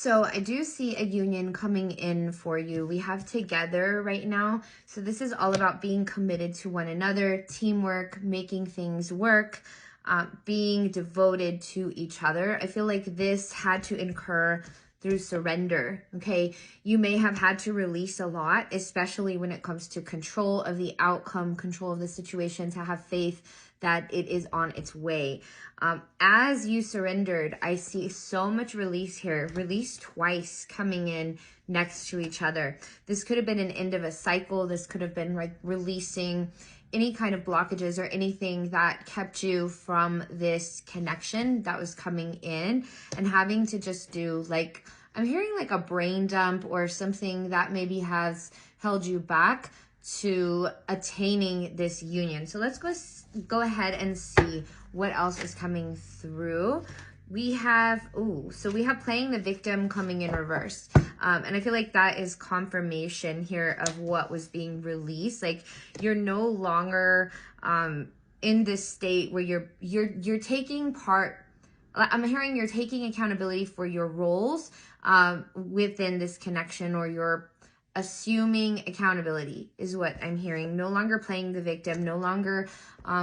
So I do see a union coming in for you. We have together right now. So this is all about being committed to one another, teamwork, making things work, being devoted to each other. I feel like this had to incur through surrender, okay? You may have had to release a lot, especially when it comes to control of the outcome, control of the situation, to have faith that it is on its way. As you surrendered, I see so much release here, release twice coming in next to each other. This could have been an end of a cycle. This could have been like releasing any kind of blockages or anything that kept you from this connection that was coming in, and having to just do like, I'm hearing like a brain dump or something that maybe has held you back to attaining this union. So let's go ahead and see what else is coming through. We have, so we have playing the victim coming in reverse. And I feel like that is confirmation here of what was being released. Like you're no longer in this state where you're taking part. I'm hearing you're taking accountability for your roles within this connection, or you're assuming accountability is what I'm hearing. No longer playing the victim, no longer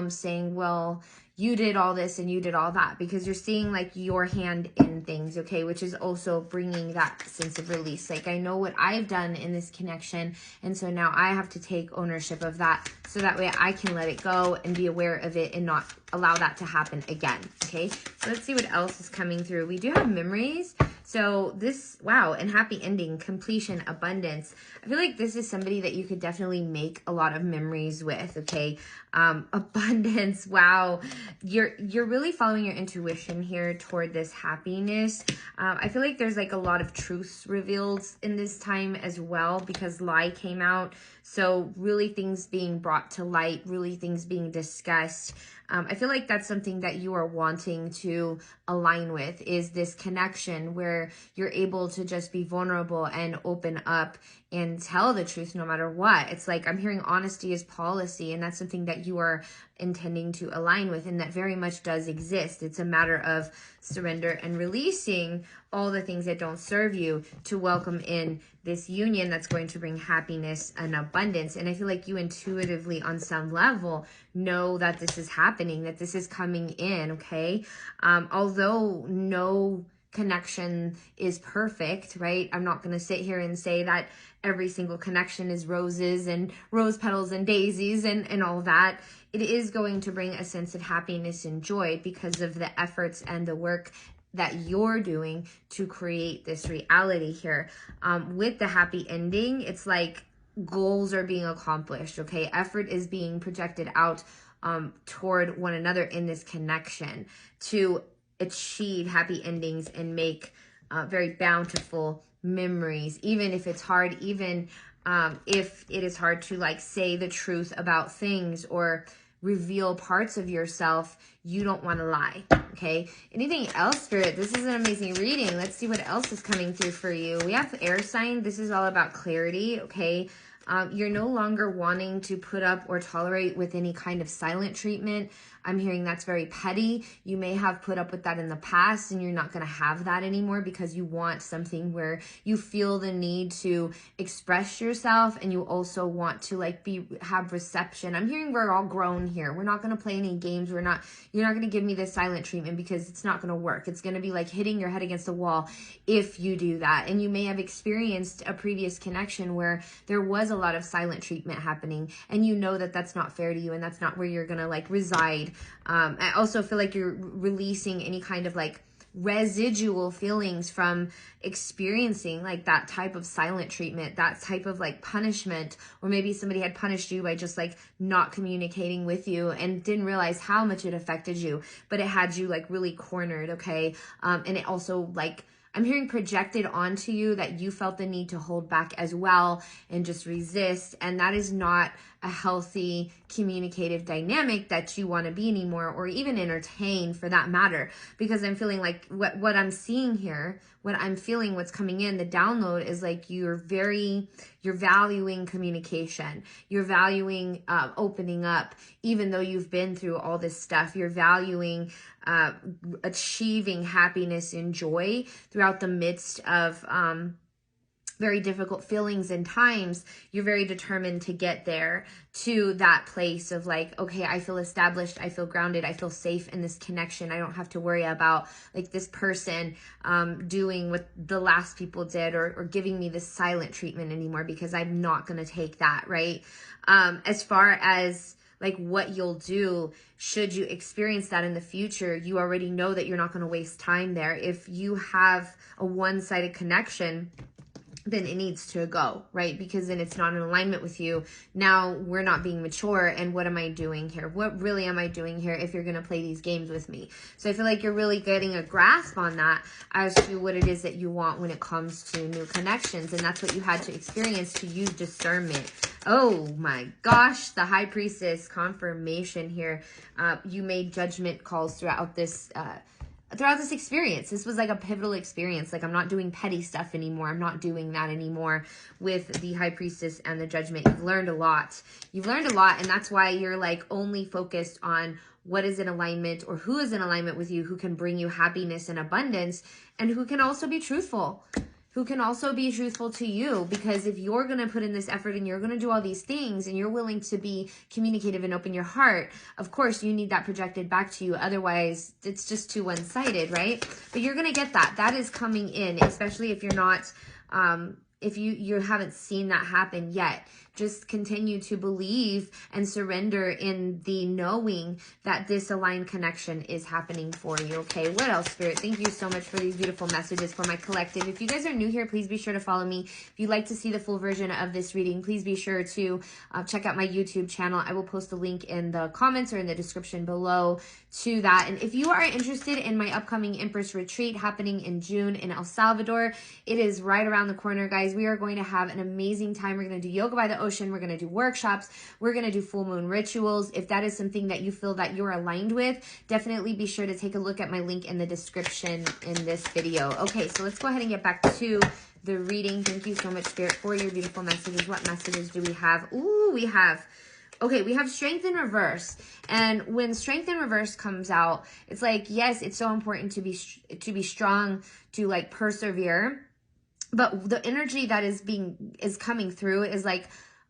saying, well, you did all this and you did all that, because you're seeing like your hand in things, okay, which is also bringing that sense of release. Like, I know what I've done in this connection, and so now I have to take ownership of that, so that way I can let it go and be aware of it and not allow that to happen again, okay? So let's see what else is coming through. We do have memories. So this, wow, and happy ending, completion, abundance. I feel like this is somebody that you could definitely make a lot of memories with, okay? Abundance, wow. You're really following your intuition here toward this happiness. I feel like there's like a lot of truths revealed in this time as well, because lie came out. So really things being brought to light, really things being discussed. I feel like that's something that you are wanting to align with, is this connection where you're able to just be vulnerable and open up and tell the truth no matter what. It's like I'm hearing honesty is policy, and that's something that you are intending to align with, and that very much does exist. It's a matter of surrender and releasing all the things that don't serve you to welcome in this union that's going to bring happiness and abundance. And I feel like you intuitively on some level know that this is happening, that this is coming in, okay? Although no connection is perfect, right? I'm not going to sit here and say that every single connection is roses and rose petals and daisies and all that. It is going to bring a sense of happiness and joy because of the efforts and the work that you're doing to create this reality here. With the happy ending, it's like goals are being accomplished, okay? Effort is being projected out toward one another in this connection to achieve happy endings and make very bountiful memories, even if it's hard, even if it is hard to like say the truth about things or reveal parts of yourself. You don't want to lie, okay? Anything else, Spirit? This is an amazing reading. Let's see what else is coming through for you. We have air sign. This is all about clarity, okay? You're no longer wanting to put up or tolerate with any kind of silent treatment. I'm hearing that's very petty. You may have put up with that in the past, and you're not going to have that anymore because you want something where you feel the need to express yourself, and you also want to like have reception. I'm hearing we're all grown here. We're not going to play any games. You're not going to give me this silent treatment, because it's not going to work. It's going to be like hitting your head against the wall if you do that. And you may have experienced a previous connection where there was a lot of silent treatment happening, and you know that that's not fair to you, and that's not where you're going to like reside. I also feel like you're releasing any kind of like residual feelings from experiencing like that type of silent treatment, that type of like punishment, or maybe somebody had punished you by just like not communicating with you and didn't realize how much it affected you, but it had you like really cornered, okay? And it also like, I'm hearing projected onto you that you felt the need to hold back as well and just resist. And that is not a healthy communicative dynamic that you want to be anymore, or even entertain for that matter. Because I'm feeling like what I'm seeing here, what I'm feeling, what's coming in, the download is like you're valuing communication. You're valuing opening up, even though you've been through all this stuff. You're valuing achieving happiness and joy throughout the midst of very difficult feelings and times. You're very determined to get there, to that place of like, okay, I feel established, I feel grounded, I feel safe in this connection. I don't have to worry about like this person doing what the last people did, or giving me this silent treatment anymore, because I'm not going to take that, right? As far as like what you'll do should you experience that in the future, you already know that you're not going to waste time there. If you have a one-sided connection, then it needs to go, right? Because then it's not in alignment with you. Now we're not being mature. And what am I doing here? What really am I doing here if you're going to play these games with me? So I feel like you're really getting a grasp on that as to what it is that you want when it comes to new connections. And that's what you had to experience to use discernment. Oh my gosh, the High Priestess confirmation here. You made judgment calls throughout this experience. This was like a pivotal experience. Like, I'm not doing petty stuff anymore. I'm not doing that anymore with the High Priestess and the Judgment. You've learned a lot. You've learned a lot, and that's why you're like only focused on what is in alignment, or who is in alignment with you, who can bring you happiness and abundance, and who can also be truthful. Who can also be truthful to you. Because if you're going to put in this effort and you're going to do all these things and you're willing to be communicative and open your heart, of course you need that projected back to you. Otherwise it's just too one-sided, right? But you're going to get that. That is coming in, especially if you're not, if you haven't seen that happen yet. Just continue to believe and surrender in the knowing that this aligned connection is happening for you, okay? What else, Spirit? Thank you so much for these beautiful messages for my collective. If you guys are new here, please be sure to follow me. If you'd like to see the full version of this reading, please be sure to check out my YouTube channel. I will post the link in the comments or in the description below to that. And if you are interested in my upcoming Empress Retreat happening in June in El Salvador, it is right around the corner, guys. We are going to have an amazing time. We're going to do yoga by the ocean. We're going to do workshops. We're going to do full moon rituals. If that is something that you feel that you're aligned with, definitely be sure to take a look at my link in the description in this video. Okay, so let's go ahead and get back to the reading. Thank you so much, Spirit, for your beautiful messages. What messages do we have? Ooh, we have Strength in Reverse. And when Strength in Reverse comes out, it's like, yes, it's so important to be strong, to like persevere. But the energy that is coming through is like,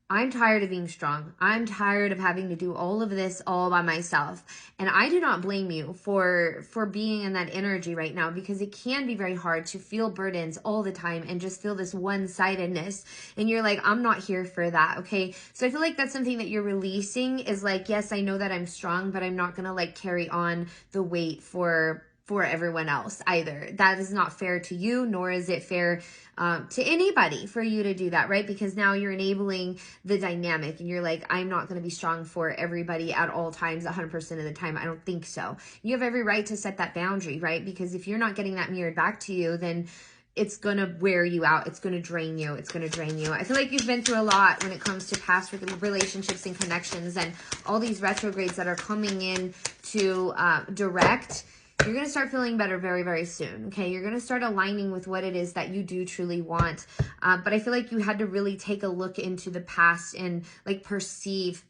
I'm tired of being strong. I'm tired of having to do all of this all by myself. And I do not blame you for being in that energy right now, because it can be very hard to feel burdens all the time and just feel this one-sidedness. And you're like, I'm not here for that, okay? So I feel like that's something that you're releasing, is like, yes, I know that I'm strong, but I'm not going to like carry on the weight for everyone else either. That is not fair to you, nor is it fair to anybody for you to do that, right? Because now you're enabling the dynamic, and you're like, I'm not going to be strong for everybody at all times, 100% of the time. I don't think so. You have every right to set that boundary, right? Because if you're not getting that mirrored back to you, then it's going to wear you out. It's going to drain you. It's going to drain you. I feel like you've been through a lot when it comes to past relationships and connections, and all these retrogrades that are coming in to direct. You're going to start feeling better very, very soon, okay? You're going to start aligning with what it is that you do truly want. But I feel like you had to really take a look into the past and like perceive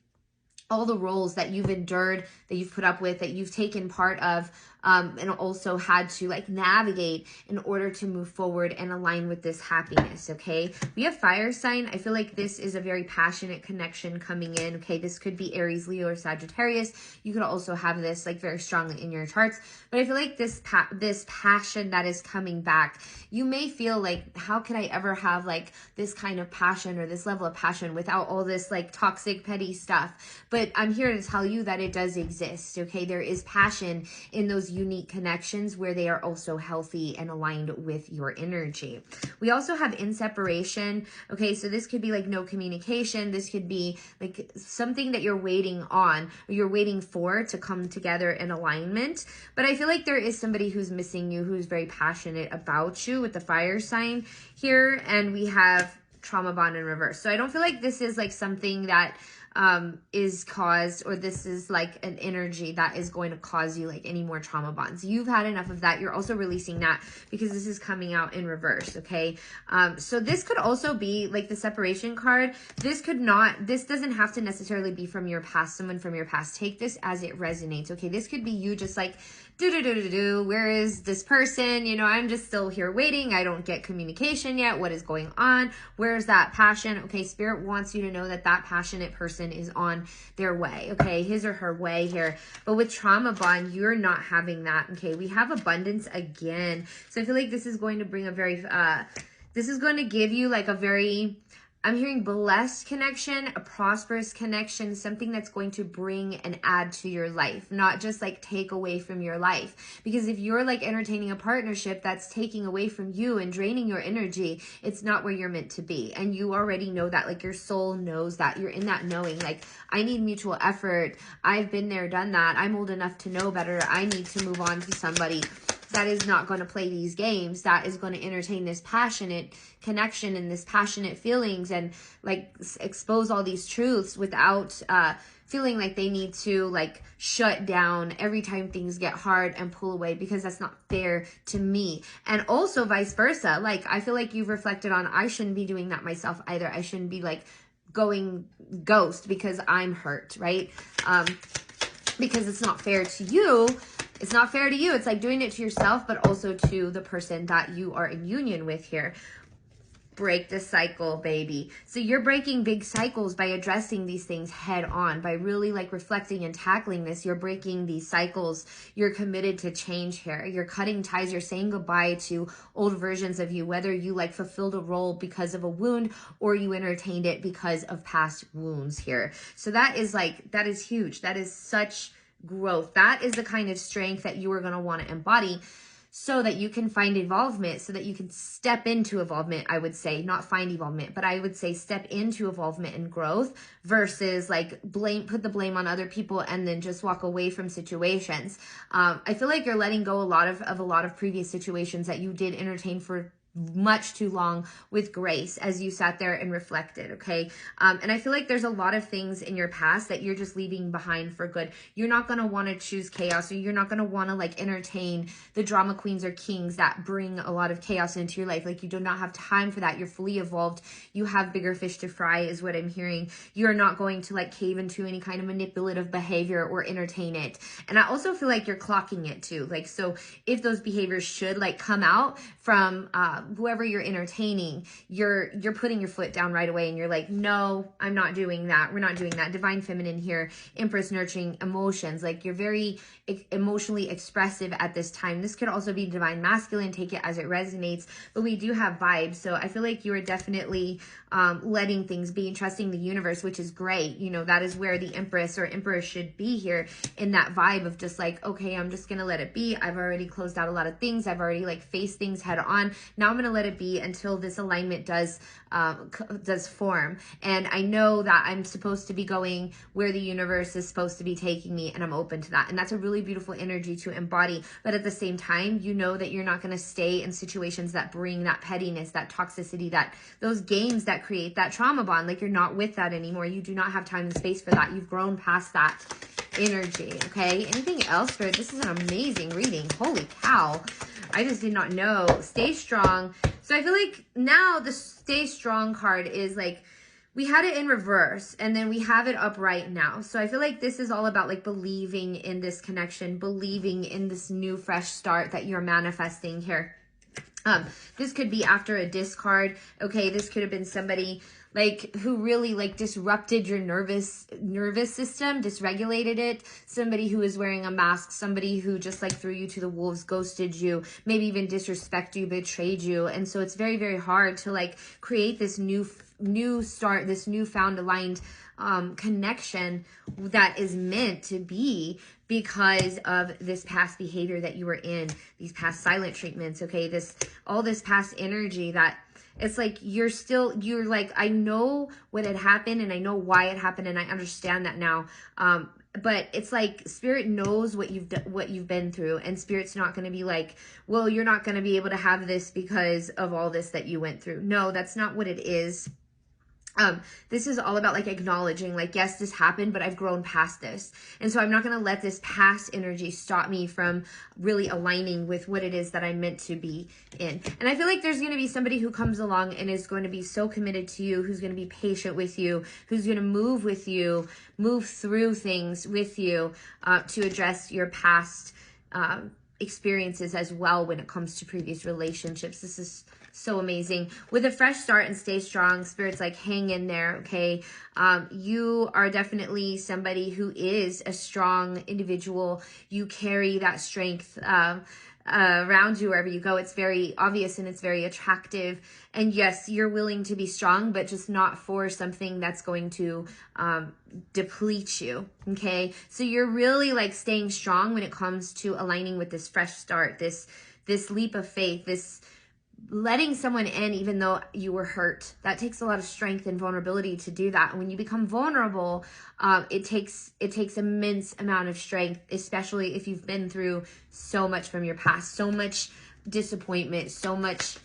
all the roles that you've endured, that you've put up with, that you've taken part of, and also had to like navigate in order to move forward and align with this happiness, okay? We have fire sign. I feel like this is a very passionate connection coming in, okay? This could be Aries, Leo, or Sagittarius. You could also have this like very strongly in your charts. But I feel like this passion that is coming back, you may feel like, how could I ever have like this kind of passion or this level of passion without all this like toxic, petty stuff? But I'm here to tell you that it does exist, okay? There is passion in those unique connections where they are also healthy and aligned with your energy. We also have in separation, okay? So this could be like no communication. This could be like something that you're waiting on, or you're waiting for to come together in alignment. But I feel like there is somebody who's missing you, who's very passionate about you with the fire sign here. And we have trauma bond in reverse. So I don't feel like this is like something that is caused, or this is like an energy that is going to cause you like any more trauma bonds. You've had enough of that. You're also releasing that because this is coming out in reverse. Okay. So this could also be like the separation card. This doesn't have to necessarily be from your past, someone from your past. Take this as it resonates. Okay. This could be you just like, where is this person? You know, I'm just still here waiting. I don't get communication yet. What is going on? Where's that passion? Okay, Spirit wants you to know that that passionate person is on their way. Okay, his or her way here. But with trauma bond, you're not having that. Okay, we have abundance again. So I feel like this is going to bring a very, this is going to give you like a very, I'm hearing blessed connection, a prosperous connection, something that's going to bring and add to your life, not just like take away from your life. Because if you're like entertaining a partnership that's taking away from you and draining your energy, it's not where you're meant to be. And you already know that, like your soul knows that. You're in that knowing, like I need mutual effort. I've been there, done that. I'm old enough to know better. I need to move on to somebody that is not going to play these games, that is going to entertain this passionate connection and this passionate feelings and like expose all these truths without feeling like they need to like shut down every time things get hard and pull away, because that's not fair to me. And also vice versa. Like I feel like you've reflected on, I shouldn't be doing that myself either. I shouldn't be like going ghost because I'm hurt, right? Because it's not fair to you. It's not fair to you. It's like doing it to yourself, but also to the person that you are in union with here. Break the cycle, baby. So you're breaking big cycles by addressing these things head on, by really like reflecting and tackling this. You're breaking these cycles. You're committed to change here. You're cutting ties. You're saying goodbye to old versions of you, whether you like fulfilled a role because of a wound or you entertained it because of past wounds here. So that is like, that is huge. That is such growth. That is the kind of strength that you are going to want to embody so that you can find involvement, so that you can step into involvement, I would say, not find involvement, but I would say step into involvement and growth versus like put the blame on other people and then just walk away from situations. I feel like you're letting go a lot of previous situations that you did entertain for much too long with grace as you sat there and reflected. Okay. And I feel like there's a lot of things in your past that you're just leaving behind for good. You're not going to want to choose chaos, or you're not going to want to like entertain the drama queens or kings that bring a lot of chaos into your life. Like you do not have time for that. You're fully evolved. You have bigger fish to fry is what I'm hearing. You're not going to like cave into any kind of manipulative behavior or entertain it. And I also feel like you're clocking it too. Like, so if those behaviors should like come out from, whoever you're entertaining, you're putting your foot down right away and you're like, no, I'm not doing that. We're not doing that. Divine feminine here, Empress nurturing emotions. Like you're very emotionally expressive at this time. This could also be divine masculine. Take it as it resonates, but we do have vibes. So I feel like you are definitely letting things be and trusting the universe, which is great. You know, that is where the Empress or Emperor should be here, in that vibe of just like, okay, I'm just going to let it be. I've already closed out a lot of things. I've already like faced things head on. Now I'm going to let it be until this alignment does form. And I know that I'm supposed to be going where the universe is supposed to be taking me, and I'm open to that. And that's a really beautiful energy to embody. But at the same time, you know that you're not going to stay in situations that bring that pettiness, that toxicity, that those games that create that trauma bond. Like you're not with that anymore. You do not have time and space for that. You've grown past that energy. Okay. Anything else, Spirit? This is an amazing reading. Holy cow. I just did not know. Stay strong. So I feel like now the stay strong card is like, we had it in reverse and then we have it upright now. So I feel like this is all about like believing in this connection, believing in this new fresh start that you're manifesting here. This could be after a discard. Okay. This could have been somebody like who really like disrupted your nervous system, dysregulated it. Somebody who is wearing a mask, somebody who just like threw you to the wolves, ghosted you, maybe even disrespected you, betrayed you. And so it's very, very hard to like create this new start, this newfound aligned connection that is meant to be because of this past behavior that you were in, these past silent treatments. Okay. All this past energy that it's like you're like, I know what had happened and I know why it happened and I understand that now. But it's like Spirit knows what you've been through, and Spirit's not going to be like, well, you're not going to be able to have this because of all this that you went through. No, that's not what it is. This is all about like acknowledging, like, yes, this happened, but I've grown past this. And so I'm not going to let this past energy stop me from really aligning with what it is that I'm meant to be in. And I feel like there's going to be somebody who comes along and is going to be so committed to you, who's going to be patient with you, who's going to move with you, move through things with you, to address your past, experiences as well when it comes to previous relationships. This is so amazing. With a fresh start and stay strong, Spirit's like, hang in there, okay? You are definitely somebody who is a strong individual. You carry that strength around you wherever you go. It's very obvious and it's very attractive. And yes, you're willing to be strong, but just not for something that's going to deplete you, okay? So you're really like staying strong when it comes to aligning with this fresh start, this leap of faith, this letting someone in even though you were hurt. That takes a lot of strength and vulnerability to do that. And when you become vulnerable, it takes immense amount of strength, especially if you've been through so much from your past, so much disappointment, so much,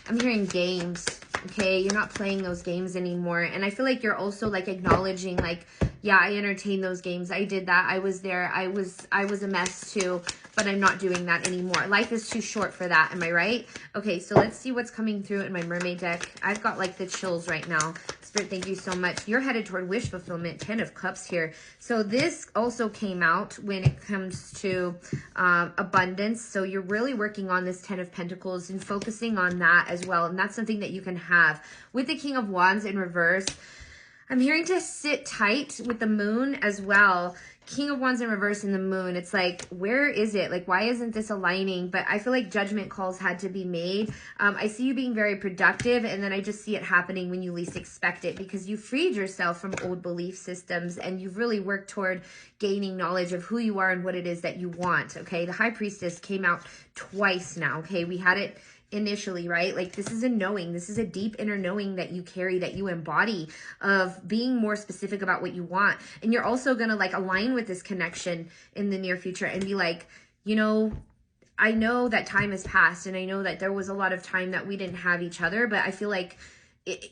I'm hearing games, okay? You're not playing those games anymore. And I feel like you're also like acknowledging like, yeah, I entertained those games. I did that. I was there. I was a mess too, but I'm not doing that anymore. Life is too short for that. Am I right? Okay, so let's see what's coming through in my mermaid deck. I've got like the chills right now. Spirit, thank you so much. You're headed toward wish fulfillment. 10 of Cups here. So this also came out when it comes to abundance. So you're really working on this 10 of Pentacles and focusing on that as well. And that's something that you can have. With the King of Wands in reverse, I'm hearing to sit tight with the moon as well. King of Wands in reverse and the moon. It's like, where is it? Like, why isn't this aligning? But I feel like judgment calls had to be made. I see you being very productive, and then I just see it happening when you least expect it, because you freed yourself from old belief systems and you've really worked toward gaining knowledge of who you are and what it is that you want, okay? The High Priestess came out twice now, okay? We had it initially, right? Like, this is a knowing. This is a deep inner knowing that you carry, that you embody, of being more specific about what you want. And you're also going to like align with this connection in the near future and be like, you know, I know that time has passed and I know that there was a lot of time that we didn't have each other, but I feel like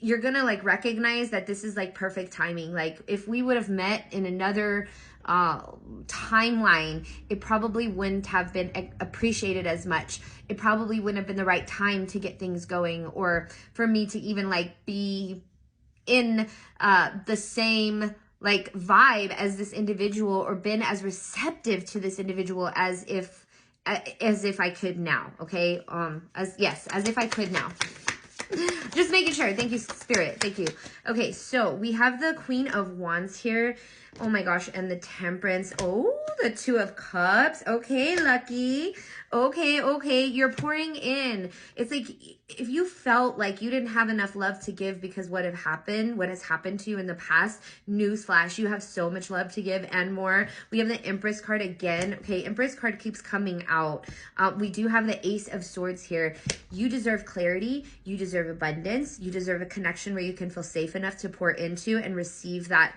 you're going to like recognize that this is like perfect timing. Like, if we would have met in another timeline, it probably wouldn't have been appreciated as much. It probably wouldn't have been the right time to get things going, or for me to even like be in the same like vibe as this individual, or been as receptive to this individual as if I could now, okay? As if I could now. Just making sure. Thank you, Spirit. Thank you. Okay, so we have the Queen of Wands here. Oh my gosh, and the Temperance. Oh, the Two of Cups. Okay, Lucky. Okay, you're pouring in. It's like, if you felt like you didn't have enough love to give because what has happened to you in the past, newsflash, you have so much love to give and more. We have the Empress card again. Okay, Empress card keeps coming out. We do have the Ace of Swords here. You deserve clarity. You deserve abundance. You deserve a connection where you can feel safe enough to pour into and receive that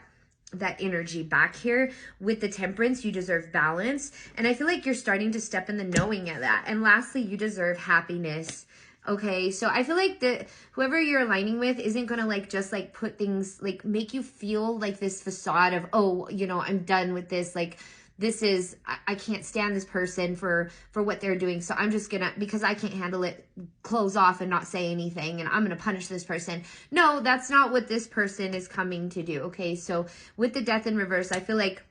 energy back here. With the Temperance, you deserve balance. And I feel like you're starting to step in the knowing of that. And lastly, you deserve happiness. Okay, so I feel like whoever you're aligning with isn't going to like just like put things, like make you feel like this facade of, oh, you know, I'm done with this. Like, this is, I can't stand this person for what they're doing. So I'm just gonna, because I can't handle it, close off and not say anything, and I'm gonna punish this person. No, that's not what this person is coming to do. Okay, so with the Death in reverse, I feel like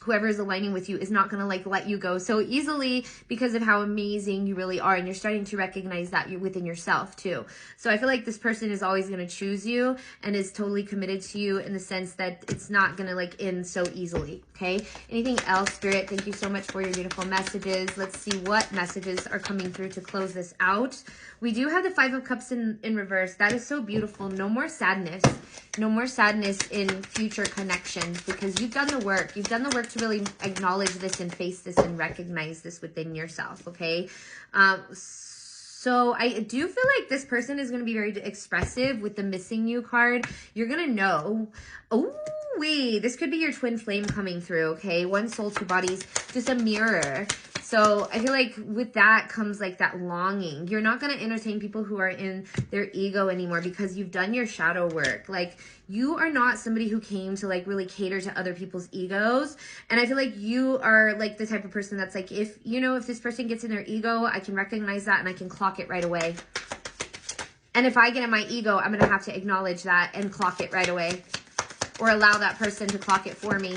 whoever is aligning with you is not going to like let you go so easily, because of how amazing you really are. And you're starting to recognize that you're within yourself too. So I feel like this person is always going to choose you and is totally committed to you, in the sense that it's not going to like end so easily. Okay. Anything else, Spirit? Thank you so much for your beautiful messages. Let's see what messages are coming through to close this out. We do have the Five of Cups in reverse. That is so beautiful. No more sadness. No more sadness in future connections, because you've done the work. You've done the work to really acknowledge this and face this and recognize this within yourself, okay? So I do feel like this person is going to be very expressive with the Missing You card. You're going to know. Oh, wait. This could be your twin flame coming through, okay? One soul, two bodies. Just a mirror. So I feel like with that comes like that longing. You're not going to entertain people who are in their ego anymore because you've done your shadow work. Like, you are not somebody who came to like really cater to other people's egos. And I feel like you are like the type of person that's like, if, you know, if this person gets in their ego, I can recognize that and I can clock it right away. And if I get in my ego, I'm going to have to acknowledge that and clock it right away, or allow that person to clock it for me.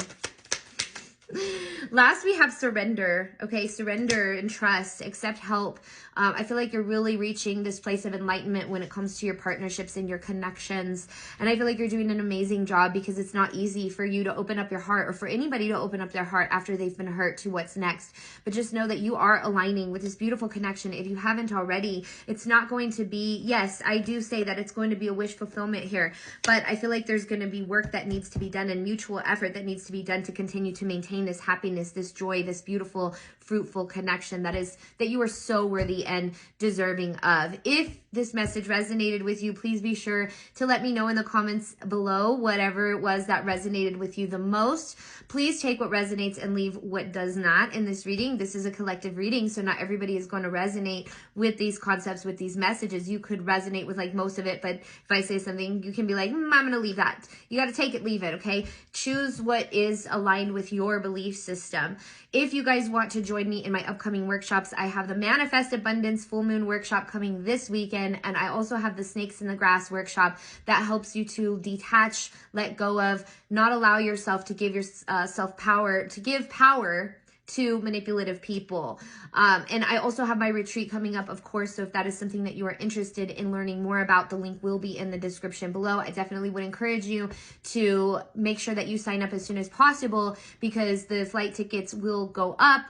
Last, we have surrender. Okay, surrender and trust, accept help. I feel like you're really reaching this place of enlightenment when it comes to your partnerships and your connections. And I feel like you're doing an amazing job, because it's not easy for you to open up your heart, or for anybody to open up their heart after they've been hurt, to what's next. But just know that you are aligning with this beautiful connection. If you haven't already, it's not going to be, yes, I do say that it's going to be a wish fulfillment here, but I feel like there's going to be work that needs to be done and mutual effort that needs to be done to continue to maintain this happiness, this joy, this beautiful, fruitful connection that you are so worthy and deserving of. If this message resonated with you, please be sure to let me know in the comments below whatever it was that resonated with you the most. Please take what resonates and leave what does not in this reading. This is a collective reading, so not everybody is going to resonate with these concepts, with these messages. You could resonate with like most of it, but if I say something, you can be like, I'm going to leave that. You got to take it, leave it, okay? Choose what is aligned with your belief system. If you guys want to join me in my upcoming workshops, I have the Manifest Abundance Full Moon Workshop coming this weekend, and I also have the Snakes in the Grass Workshop that helps you to detach, let go of, not allow yourself to give yourself power, to give power to manipulative people. And I also have my retreat coming up, of course, so if that is something that you are interested in learning more about, the link will be in the description below. I definitely would encourage you to make sure that you sign up as soon as possible, because the flight tickets will go up.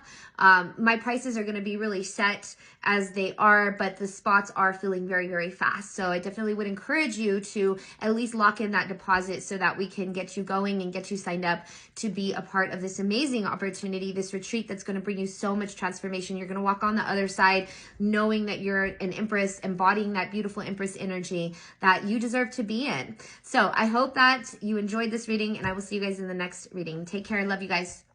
My prices are going to be really set as they are, but the spots are filling very, very fast. So I definitely would encourage you to at least lock in that deposit so that we can get you going and get you signed up to be a part of this amazing opportunity, this retreat that's going to bring you so much transformation. You're going to walk on the other side knowing that you're an Empress, embodying that beautiful Empress energy that you deserve to be in. So I hope that you enjoyed this reading, and I will see you guys in the next reading. Take care. I love you guys.